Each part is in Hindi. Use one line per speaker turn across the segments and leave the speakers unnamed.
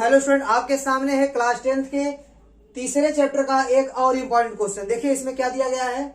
हेलो स्टूडेंट, आपके सामने है क्लास 10th के तीसरे चैप्टर का एक और इम्पॉर्टेंट क्वेश्चन। देखिए इसमें क्या दिया गया है।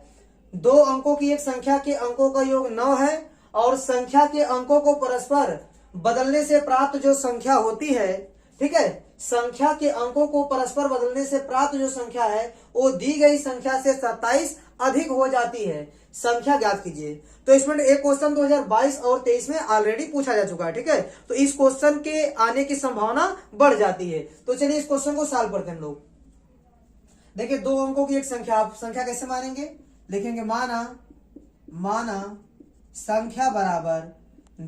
दो अंकों की एक संख्या के अंकों का योग 9 है और संख्या के अंकों को परस्पर बदलने से प्राप्त जो संख्या होती है, ठीक है, संख्या के अंकों को परस्पर बदलने से प्राप्त जो संख्या है वो दी गई संख्या से 27 अधिक हो जाती है। संख्या ज्ञात कीजिए। तो इसमें एक क्वेश्चन 2022 और 23 में ऑलरेडी पूछा जा चुका है, ठीक है। तो इस क्वेश्चन के आने की संभावना बढ़ जाती है। तो चलिए इस क्वेश्चन को सॉल्व करते हैं हम लोग। देखिए दो अंकों की एक संख्या, आप संख्या कैसे मानेंगे, लिखेंगे माना संख्या बराबर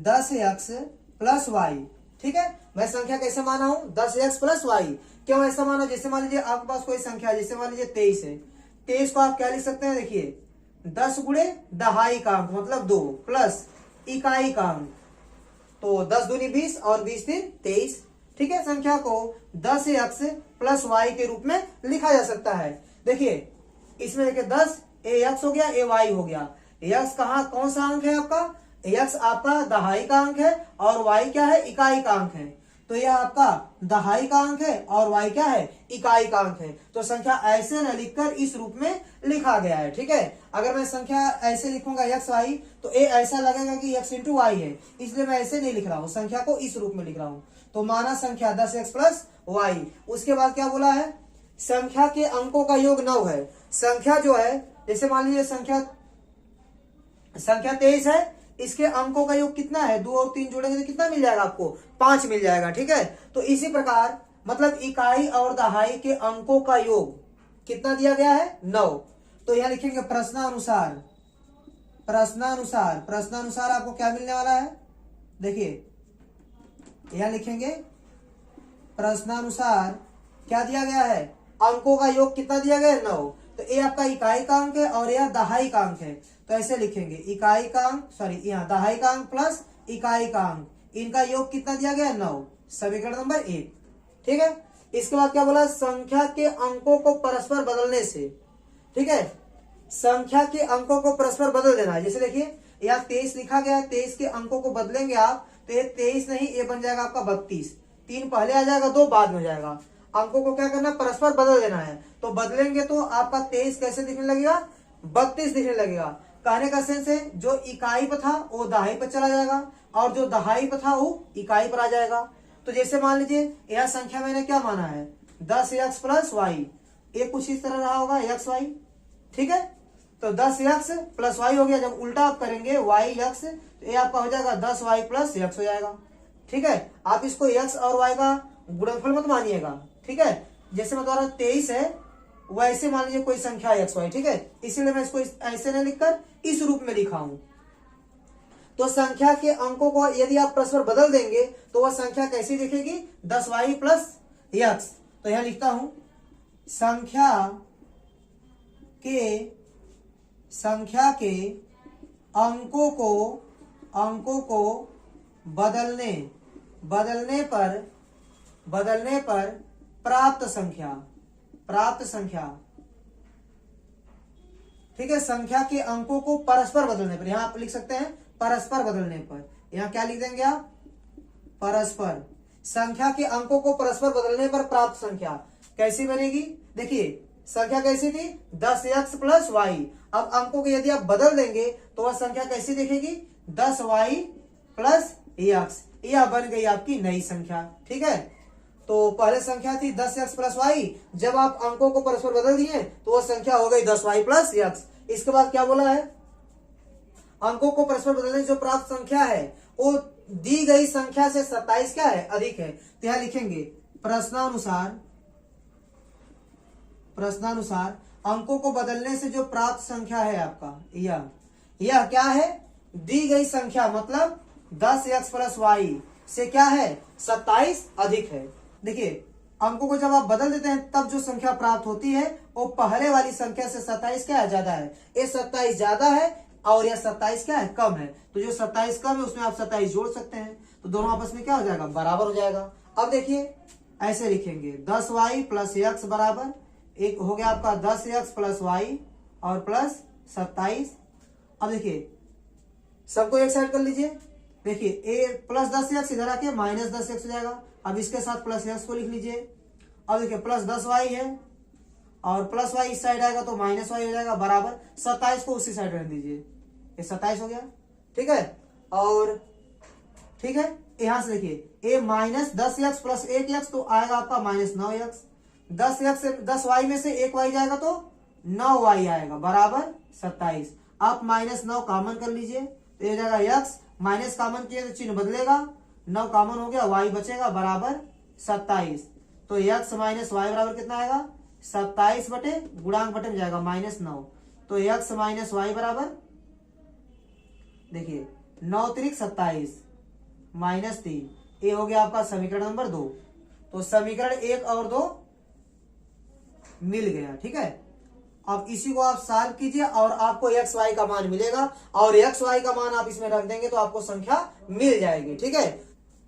10x प्लस वाई, ठीक है। मैं संख्या कैसे माना हूं, 10x प्लस वाई। क्यों ऐसा माना, जैसे मान लीजिए आपके पास कोई संख्या है, जैसे मान लीजिए 23 है। 23 को आप क्या लिख सकते हैं, देखिए 10 गुणे दहाई का अंक मतलब 2 प्लस इकाई का अंक, तो 10 दूनी 20 और 20 तीन 23, ठीक है। संख्या को 10x प्लस वाई के रूप में लिखा जा सकता है। देखिए इसमें देखिए 10 ax हो गया, ay हो गया। x कौन सा अंक है आपका, x आपका दहाई का अंक है और y क्या है, इकाई का अंक है। तो यह आपका दहाई का अंक है और y क्या है, इकाई का अंक है। तो संख्या ऐसे न लिखकर इस रूप में लिखा गया है, ठीक है। अगर मैं संख्या ऐसे लिखूंगा x y तो ये ऐसा लगेगा कि x इंटू वाई है, इसलिए मैं ऐसे नहीं लिख रहा हूं, संख्या को इस रूप में लिख रहा हूं। तो माना संख्या 10x प्लस वाई। उसके बाद क्या बोला है, संख्या के अंकों का योग 9 है। संख्या जो है, जैसे मान लीजिए संख्या 23 है, इसके अंकों का योग कितना है, 2 और 3 जोड़ेंगे तो कितना मिल जाएगा आपको, 5 मिल जाएगा, ठीक है। तो इसी प्रकार मतलब इकाई और दहाई के अंकों का योग कितना दिया गया है, 9। तो यहां लिखेंगे प्रश्नानुसार आपको क्या मिलने वाला है। देखिए यहां लिखेंगे प्रश्नानुसार क्या दिया गया है, अंकों का योग कितना दिया गया है, 9। तो ये आपका इकाई का अंक है और यह दहाई का अंक है। तो ऐसे लिखेंगे इकाई का अंक, यहाँ दहाई का अंक प्लस इकाई का अंक, इनका योग कितना दिया गया है, 9, समीकरण नंबर 1, ठीक है। इसके बाद क्या बोला, संख्या के अंकों को परस्पर बदलने से, ठीक है, संख्या के अंकों को परस्पर बदल देना है। जैसे देखिए यहाँ 23 लिखा गया है, 23 के अंकों को बदलेंगे आप तो ये 23 नहीं, ये बन जाएगा आपका 32। 3 पहले आ जाएगा, 2 बाद में जाएगा। अंकों को क्या करना है, परस्पर बदल देना है। तो बदलेंगे तो आपका 23 कैसे दिखने लगेगा, 32 दिखने लगेगा। कहने का सेंस है जो इकाई पर था वो दहाई पर चला जाएगा और जो दहाई पर था वो इकाई पर आ जाएगा। तो जैसे मान लीजिए यह संख्या मैंने क्या माना है, 10x प्लस वाई, ये कुछ इस तरह रहा होगा x y, ठीक है। तो 10x प्लस वाई हो गया। जब उल्टा आप करेंगे y x तो ये आपका हो जाएगा 10y प्लस x हो जाएगा, ठीक है। आप इसको x और y का गुणनफल मत मानिएगा, ठीक है। जैसे मैं द्वारा 23 है वैसे मान लीजिए कोई संख्या x y, ठीक है, इसीलिए मैं इसको ऐसे नहीं लिखकर इस रूप में लिखा हूं। तो संख्या के अंकों को यदि आप परस्पर बदल देंगे तो वह संख्या कैसी दिखेगी, 10y प्लस x। तो यहां लिखता हूं संख्या के अंकों को बदलने पर प्राप्त संख्या, ठीक है। संख्या के अंकों को परस्पर बदलने पर, यहां आप लिख सकते हैं परस्पर बदलने पर, यहां क्या लिख देंगे आप, परस्पर। संख्या के अंकों को परस्पर बदलने पर प्राप्त संख्या कैसी बनेगी, देखिए संख्या कैसी थी, 10x प्लस वाई। अब अंकों को यदि आप बदल देंगे तो वह संख्या कैसी दिखेगी, 10y प्लस x, यह बन गई आपकी नई संख्या, ठीक है। तो पहले संख्या थी 10x प्लस वाई, जब आप अंकों को परस्पर बदल दिए तो वह संख्या हो गई 10y प्लस x। इसके बाद क्या बोला है, अंकों को परस्पर बदलने जो प्राप्त संख्या है वो दी गई संख्या से 27 क्या है, अधिक है। तो यहां लिखेंगे प्रश्नानुसार अंकों को बदलने से जो प्राप्त संख्या है आपका, यह क्या है, दी गई संख्या मतलब 10x प्लस वाई से क्या है, 27 अधिक है। देखिए अंकों को जब आप बदल देते हैं तब जो संख्या प्राप्त होती है वो पहले वाली संख्या से 27 क्या है, ज्यादा है। ये 27 ज्यादा है और यह 27 क्या है, कम है। तो जो 27 कम है उसमें आप 27 जोड़ सकते हैं, तो दोनों आपस में क्या हो जाएगा, बराबर हो जाएगा। अब देखिए ऐसे लिखेंगे 10y प्लस x बराबर, एक हो गया आपका 10x प्लस वाई और प्लस 27। अब देखिए सबको एक साइड कर लीजिए, देखिए ए प्लस 10x इधर आके माइनस 10x हो जाएगा। अब इसके साथ प्लस एक्स को लिख लीजिए। अब देखिए प्लस 10y है और प्लस y इस साइड आएगा तो माइनस y हो जाएगा बराबर 27 को उसी साइड रख दीजिए, ये 27 हो गया। ठीक है, और ठीक है यहां से देखिए a minus 10x plus 1x तो आएगा आपका माइनस 9x। 10x से 10y में से 1y जाएगा तो 9y आएगा बराबर 27। आप माइनस 9 कॉमन कर लीजिए तो ये जाएगा x, माइनस कॉमन किए तो चिन्ह बदलेगा, 9 कॉमन हो गया, y बचेगा बराबर 27। तो x माइनस वाई बराबर कितना आएगा 27 बटे गुणांक बटे में जाएगा माइनस 9। तो x माइनस वाई बराबर देखिए 9 त्रिक 27 माइनस 3, ये हो गया आपका समीकरण नंबर 2। तो समीकरण 1 और 2 मिल गया। ठीक है, अब इसी को आप सॉल्व कीजिए और आपको एक्स वाई का मान मिलेगा और एक्स वाई का मान आप इसमें रख देंगे तो आपको संख्या मिल जाएगी। ठीक है,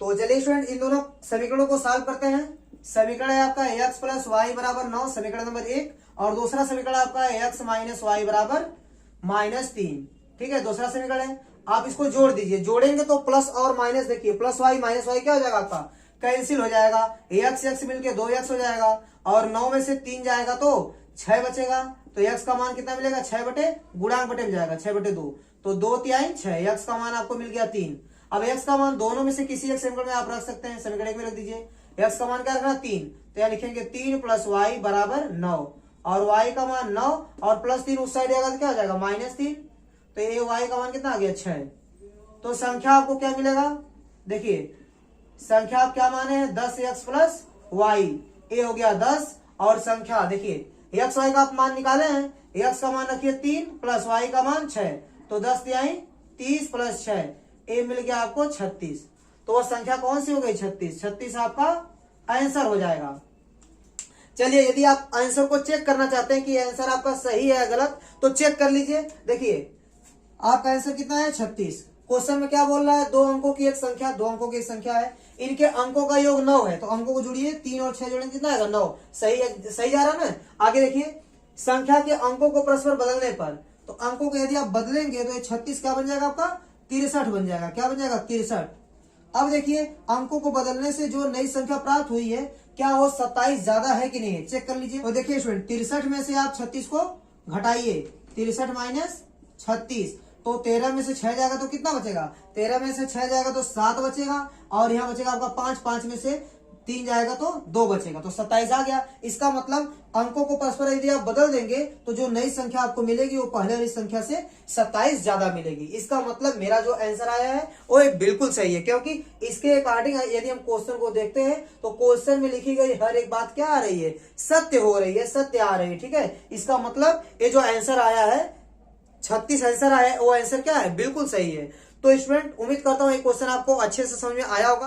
तो चलिए स्टूडेंट इन दोनों समीकरणों को सॉल्व करते हैं। समीकरण है आपका x प्लस वाई बराबर 9, समीकरण नंबर 1, और दूसरा समीकरण आपका है x माइनस वाई बराबर माइनस 3। ठीक है, दूसरा समीकरण है, आप इसको जोड़ दीजिए, जोड़ेंगे तो प्लस और माइनस देखिए प्लस वाई माइनस वाई क्या हो जाएगा आपका कैंसिल हो जाएगा, x मिलके 2x हो जाएगा और 9 में से 3 जाएगा तो 6 बचेगा। तो x का मान कितना मिलेगा 6 बटे गुणांक बटे में जाएगा 6 बटे 2, तो 2 तिहाई 6, x का मान आपको मिल गया 3। अब x का मान दोनों में से किसी एक समीकरण में आप रख सकते हैं, समीकरण 1 में रख दीजिए। x का मान क्या रखना 3, तो यहाँ लिखेंगे 3 प्लस वाई बराबर 9 और y का मान 9 और प्लस 3 उस साइड जाएगा तो क्या हो जाएगा माइनस 3, तो ये y का मान कितना आ गया 6। तो संख्या आपको क्या मिलेगा देखिए, संख्या आप क्या माने 10x प्लस वाई, ये हो गया 10 और संख्या देखिए x y का आप मान निकाले हैं, x का मान रखिए 3 प्लस y का मान 6, तो 10 तिहाई 30 प्लस 6, ये मिल गया आपको 36। तो वह संख्या कौन सी हो गई 36, 36 आपका आंसर हो जाएगा। चलिए यदि आप आंसर को चेक करना चाहते हैं कि आंसर आपका सही है या गलत तो चेक कर लीजिए। देखिए आपका आंसर कितना है 36। क्वेश्चन में क्या बोल रहा है, 2 अंकों की एक संख्या, 2 अंकों की एक संख्या है, इनके अंकों का योग 9 है, तो अंकों को जोड़िए 3 और 6 जोड़ेंगे कितना आएगा 9। सही जा रहा है ना। आगे देखिए संख्या के अंकों को परस्पर बदलने पर, तो अंकों को यदि आप बदलेंगे तो 36 क्या बन जाएगा आपका 63 बन जाएगा, क्या बन जाएगा 63। अब देखिए अंकों को बदलने से जो नई संख्या प्राप्त हुई है क्या वो 27 ज्यादा है कि नहीं है, चेक कर लीजिए। और देखिए स्टूडेंट 63 में से आप 36 को घटाइए, 63 माइनस 36, तो 13 में से 6 जाएगा तो कितना बचेगा, 13 में से 6 जाएगा तो 7 बचेगा और यहाँ बचेगा आपका 5, 5 में से 3 जाएगा तो 2 बचेगा, तो 27 आ गया। इसका मतलब अंकों को परस्पर यदि आप बदल देंगे तो जो नई संख्या आपको मिलेगी वो पहले वाली संख्या से 27 ज्यादा मिलेगी। इसका मतलब मेरा जो आंसर आया है वो बिल्कुल सही है, क्योंकि इसके अकॉर्डिंग यदि हम क्वेश्चन को देखते हैं तो क्वेश्चन में लिखी गई हर एक बात क्या आ रही है, सत्य हो रही है, सत्य आ रही है। ठीक है, इसका मतलब ये जो आंसर आया है 36 आंसर आया है वो आंसर क्या है बिल्कुल सही है। तो स्टूडेंट उम्मीद करता हूँ ये क्वेश्चन आपको अच्छे से समझ में आया होगा।